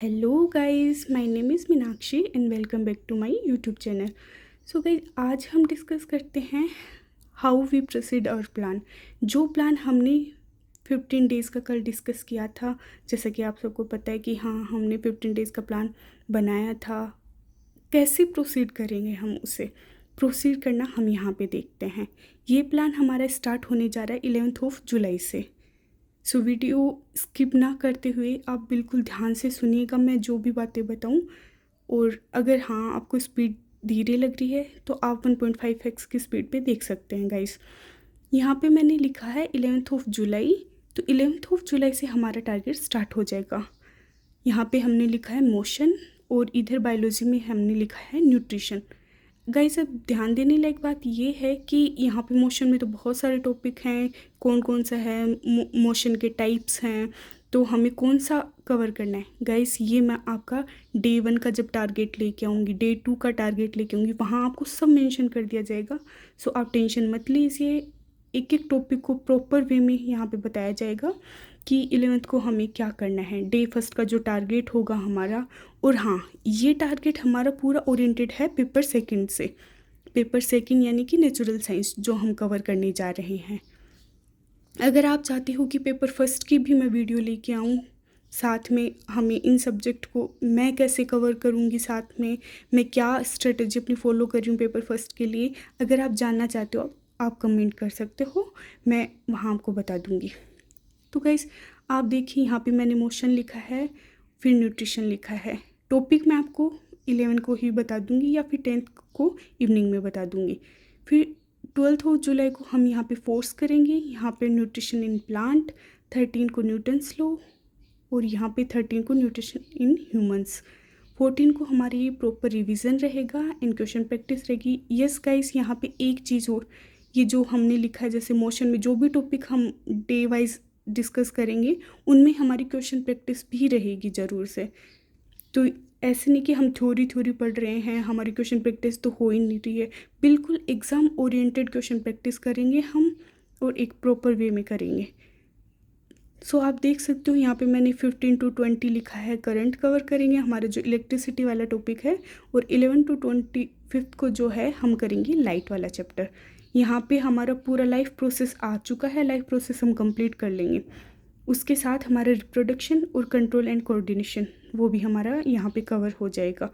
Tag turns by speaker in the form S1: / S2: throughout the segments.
S1: Hello guys, my name is Meenakshi and welcome back to my YouTube channel. So guys, आज हम discuss करते हैं how we proceed our plan. जो plan हमने 15 days का कल डिस्कस किया था, जैसा कि आप सबको पता है कि हाँ, हमने 15 डेज़ का प्लान बनाया था। कैसे प्रोसीड करेंगे हम उसे प्रोसीड करना हम यहाँ पे देखते हैं। ये प्लान हमारा स्टार्ट होने जा रहा है 11th ऑफ जुलाई से। सो वीडियो स्किप ना करते हुए आप बिल्कुल ध्यान से सुनिएगा मैं जो भी बातें बताऊं। और अगर हाँ, आपको स्पीड धीरे लग रही है तो आप 1.5x की स्पीड पे देख सकते हैं गाइस। यहाँ पे मैंने लिखा है 11th ऑफ जुलाई, तो 11th ऑफ जुलाई से हमारा टारगेट स्टार्ट हो जाएगा। यहाँ पे हमने लिखा है मोशन और इधर बायोलॉजी में हमने लिखा है न्यूट्रिशन। गाइस, अब ध्यान देने लायक बात ये है कि यहाँ पे मोशन में तो बहुत सारे टॉपिक हैं। कौन कौन सा है, मोशन के टाइप्स हैं, तो हमें कौन सा कवर करना है गाइस, ये मैं आपका डे 1 का जब टारगेट लेके आऊँगी, डे 2 का टारगेट लेके आऊँगी, वहाँ आपको सब मेंशन कर दिया जाएगा। सो आप टेंशन मत लीजिए, एक एक टॉपिक को प्रॉपर वे में यहाँ पे बताया जाएगा कि 11th को हमें क्या करना है, डे फर्स्ट का जो टारगेट होगा हमारा। और हाँ, ये टारगेट हमारा पूरा ओरिएंटेड है पेपर सेकंड से। पेपर सेकंड यानी कि नेचुरल साइंस जो हम कवर करने जा रहे हैं। अगर आप चाहते हो कि पेपर फर्स्ट की भी मैं वीडियो लेके आऊँ, साथ में हमें इन सब्जेक्ट को मैं कैसे कवर करूँगी, साथ में मैं क्या स्ट्रेटजी अपनी फॉलो कर रही हूँ पेपर फर्स्ट के लिए, अगर आप जानना चाहते हो आप कमेंट कर सकते हो, मैं वहाँ आपको बता दूँगी। तो गाइस, आप देखिए यहाँ पे मैंने मोशन लिखा है, फिर न्यूट्रिशन लिखा है। टॉपिक मैं आपको 11 को ही बता दूँगी या फिर 10th को इवनिंग में बता दूँगी। फिर 12th ऑफ जुलाई को हम यहाँ पे फोर्स करेंगे, यहाँ पे न्यूट्रिशन इन प्लांट, 13 को न्यूटन्स लॉ, और यहाँ पे 13 को न्यूट्रिशन इन ह्यूमंस। 14 को हमारी ये प्रॉपर रिवीजन रहेगा एंड क्वेश्चन प्रैक्टिस रहेगी। यस गाइस, यहाँ पे एक चीज़ और, ये जो हमने लिखा है जैसे मोशन में जो भी टॉपिक हम डे वाइज डिस्कस करेंगे उनमें हमारी क्वेश्चन प्रैक्टिस भी रहेगी ज़रूर से। तो ऐसे नहीं कि हम थ्योरी पढ़ रहे हैं, हमारी क्वेश्चन प्रैक्टिस तो हो ही नहीं रही है। बिल्कुल एग्ज़ाम ओरिएंटेड क्वेश्चन प्रैक्टिस करेंगे हम, और एक प्रॉपर वे में करेंगे। सो आप देख सकते हो यहाँ पे मैंने 15 to 20 लिखा है, करंट कवर करेंगे, हमारा जो इलेक्ट्रिसिटी वाला टॉपिक है। और 11 to 25 को जो है हम करेंगे लाइट वाला चैप्टर। यहाँ पे हमारा पूरा लाइफ प्रोसेस आ चुका है, लाइफ प्रोसेस हम कंप्लीट कर लेंगे। उसके साथ हमारा रिप्रोडक्शन और कंट्रोल एंड कोऑर्डिनेशन वो भी हमारा यहाँ पे कवर हो जाएगा।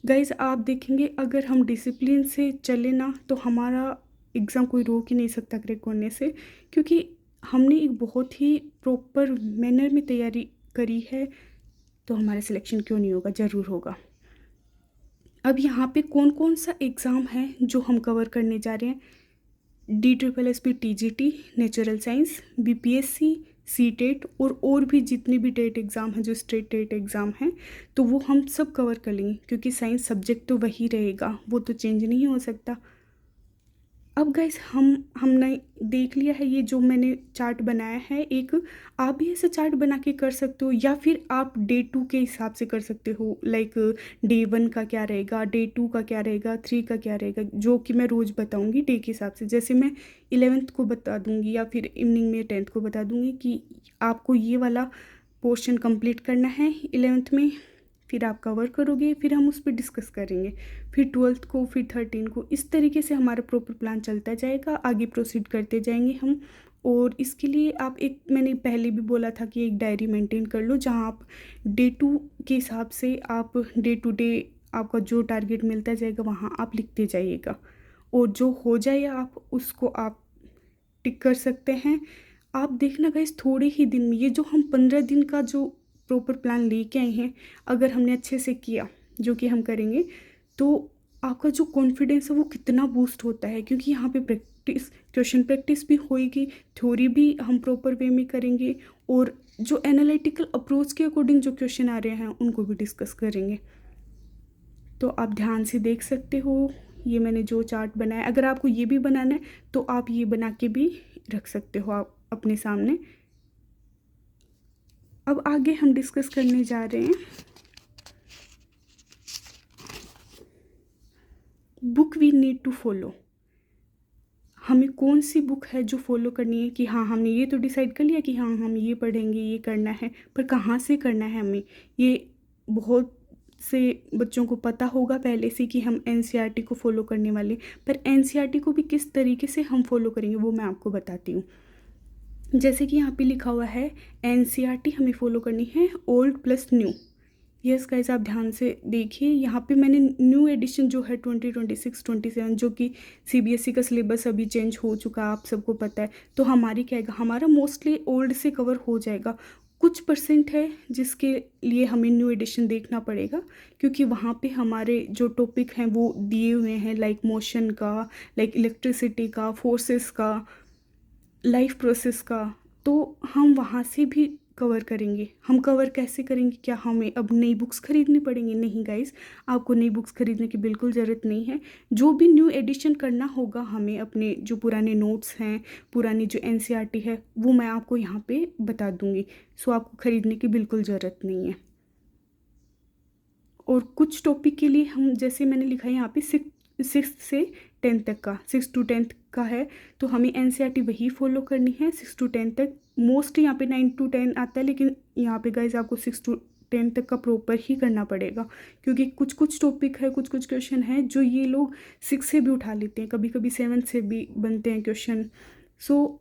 S1: गाइज, आप देखेंगे अगर हम डिसिप्लिन से चले ना तो हमारा एग्ज़ाम कोई रोक ही नहीं सकता क्रैक होने से, क्योंकि हमने एक बहुत ही प्रॉपर मैनर में तैयारी करी है। तो हमारा सिलेक्शन क्यों नहीं होगा, ज़रूर होगा। अब यहाँ पे कौन कौन सा एग्ज़ाम है जो हम कवर करने जा रहे हैं, DSSB TGT, natural science, BPSC, CTET और भी जितने भी टेट एग्ज़ाम हैं, जो स्टेट टेट एग्ज़ाम हैं, तो वो हम सब कवर कर लेंगे, क्योंकि साइंस सब्जेक्ट तो वही रहेगा, वो तो चेंज नहीं हो सकता। अब गाइस, हमने देख लिया है ये जो मैंने चार्ट बनाया है एक, आप भी ऐसा चार्ट बना के कर सकते हो, या फिर आप डे 2 के हिसाब से कर सकते हो। लाइक डे 1 का क्या रहेगा, डे 2 का क्या रहेगा, 3 का क्या रहेगा, जो कि मैं रोज़ बताऊंगी डे के हिसाब से। जैसे मैं 11th को बता दूंगी या फिर इवनिंग में 10th को बता दूंगी कि आपको ये वाला पोर्शन कंप्लीट करना है 11th में, फिर आप कवर करोगे, फिर हम उस पर डिस्कस करेंगे, फिर 12th को, फिर 13 को। इस तरीके से हमारा प्रॉपर प्लान चलता जाएगा, आगे प्रोसीड करते जाएंगे हम। और इसके लिए आप एक, मैंने पहले भी बोला था कि एक डायरी मेंटेन कर लो, जहाँ आप डे 2 के हिसाब से आप डे टू डे आपका जो टारगेट मिलता जाएगा वहाँ आप लिखते जाइएगा, और जो हो जाए आप उसको आप टिक कर सकते हैं। आप देखना गाइस, थोड़े ही दिन में ये जो हम 15 दिन का जो प्रॉपर प्लान लेके आए हैं, अगर हमने अच्छे से किया, जो कि हम करेंगे, तो आपका जो कॉन्फिडेंस है वो कितना बूस्ट होता है, क्योंकि यहाँ पे प्रैक्टिस, क्वेश्चन प्रैक्टिस भी होएगी, थ्योरी भी हम प्रॉपर वे में करेंगे, और जो एनालिटिकल अप्रोच के अकॉर्डिंग जो क्वेश्चन आ रहे हैं उनको भी डिस्कस करेंगे। तो आप ध्यान से देख सकते हो ये मैंने जो चार्ट बनाया, अगर आपको ये भी बनाना है तो आप ये बना के भी रख सकते हो आप अपने सामने। अब आगे हम डिस्कस करने जा रहे हैं book we need to follow. हमें कौन सी बुक है जो फॉलो करनी है, कि हाँ, हमने ये तो डिसाइड कर लिया कि हाँ हम ये पढ़ेंगे, ये करना है, पर कहाँ से करना है हमें, ये बहुत से बच्चों को पता होगा पहले से कि हम एनसीईआरटी को फॉलो करने वाले, पर एनसीईआरटी को भी किस तरीके से हम फॉलो करेंगे वो मैं आपको बताती हूँ। जैसे कि यहाँ पे लिखा हुआ है एनसीईआरटी हमें फॉलो करनी है old plus new. Yes guys, आप ध्यान से देखिए, यहाँ पे मैंने न्यू एडिशन जो है 2026-27 जो कि सीबीएसई का सिलेबस अभी चेंज हो चुका है, आप सबको पता है। तो हमारी क्या है, हमारा मोस्टली ओल्ड से कवर हो जाएगा। कुछ परसेंट है जिसके लिए हमें न्यू एडिशन देखना पड़ेगा, क्योंकि वहाँ पे हमारे जो टॉपिक हैं वो दिए हुए हैं, लाइक मोशन का, लाइक इलेक्ट्रिसिटी का, फोर्सेस का, लाइफ प्रोसेस का। तो हम वहाँ से भी कवर करेंगे। हम कवर कैसे करेंगे, क्या हमें अब नई बुक्स खरीदनी पड़ेंगी? नहीं गाइस, आपको नई बुक्स खरीदने की बिल्कुल ज़रूरत नहीं है। जो भी न्यू एडिशन करना होगा हमें, अपने जो पुराने नोट्स हैं, पुरानी जो एनसीईआरटी है, वो मैं आपको यहाँ पे बता दूँगी। सो आपको ख़रीदने की बिल्कुल ज़रूरत नहीं है। और कुछ टॉपिक के लिए हम, जैसे मैंने लिखा है यहाँ पे 6 से 10 तक का, 6 to 10 का है, तो हमें एनसीईआरटी वही फॉलो करनी है 6 to 10 तक। मोस्टली यहाँ पे 9 to 10 आता है, लेकिन यहाँ पे गाइज आपको 6 to 10 तक का प्रॉपर ही करना पड़ेगा, क्योंकि कुछ कुछ टॉपिक है, कुछ कुछ क्वेश्चन है जो ये लोग 6 से भी उठा लेते हैं, कभी कभी 7 से भी बनते हैं क्वेश्चन। सो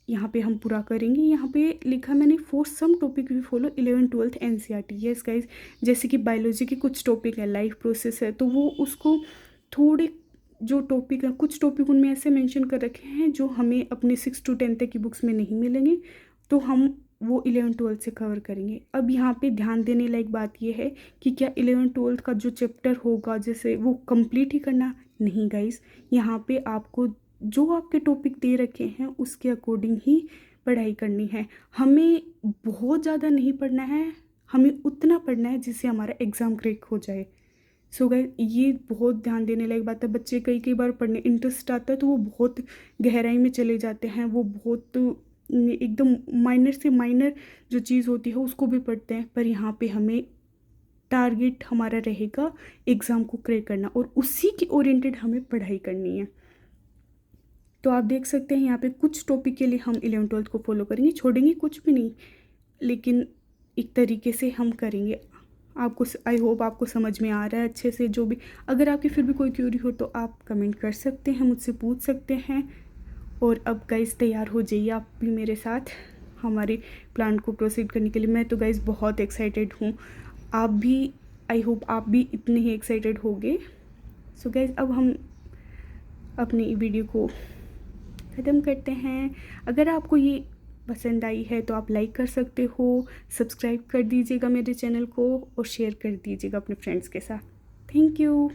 S1: यहाँ पे हम पूरा करेंगे। यहाँ पे लिखा मैंने for some topic we follow 11th-12th NCERT. Yes guys, जैसे कि बायोलॉजी के कुछ टॉपिक है, लाइफ प्रोसेस है, तो वो उसको थोड़े जो टॉपिक है, कुछ टॉपिक उनमें ऐसे मेंशन कर रखे हैं जो हमें अपने 6 to 10 तक की बुक्स में नहीं मिलेंगे, तो हम वो 11th-12th से कवर करेंगे। अब यहाँ पे ध्यान देने लायक बात ये है कि क्या 11th-12th का जो चैप्टर होगा जैसे वो कंप्लीट ही करना? नहीं गाइस, यहाँ पे आपको जो आपके टॉपिक दे रखे हैं उसके अकॉर्डिंग ही पढ़ाई करनी है। हमें बहुत ज़्यादा नहीं पढ़ना है, हमें उतना पढ़ना है जिससे हमारा एग्ज़ाम क्रैक हो जाए। सो गाइस, ये बहुत ध्यान देने लायक बात है। बच्चे कई कई बार पढ़ने इंटरेस्ट आता है तो वो बहुत गहराई में चले जाते हैं, वो बहुत एकदम माइनर से माइनर जो चीज़ होती है उसको भी पढ़ते हैं, पर यहाँ पे हमें टारगेट हमारा रहेगा एग्ज़ाम को क्रैक करना, और उसी के ओरिएंटेड हमें पढ़ाई करनी है। तो आप देख सकते हैं यहाँ पे कुछ टॉपिक के लिए हम 11th-12th को फॉलो करेंगे, छोड़ेंगे कुछ भी नहीं, लेकिन एक तरीके से हम करेंगे। आपको, आई होप आपको समझ में आ रहा है अच्छे से। जो भी, अगर आपकी फिर भी कोई क्यूरी हो तो आप कमेंट कर सकते हैं, मुझसे पूछ सकते हैं। और अब गाइस तैयार हो जाइए आप भी मेरे साथ हमारे प्लान को प्रोसीड करने के लिए। मैं तो गाइस बहुत एक्साइटेड हूँ, आप भी, आई होप आप भी इतने ही एक्साइटेड होंगे। सो गाइस, अब हम अपनी वीडियो को ख़त्म करते हैं। अगर आपको ये पसंद आई है तो आप लाइक कर सकते हो, सब्सक्राइब कर दीजिएगा मेरे चैनल को, और शेयर कर दीजिएगा अपने फ्रेंड्स के साथ। Thank you.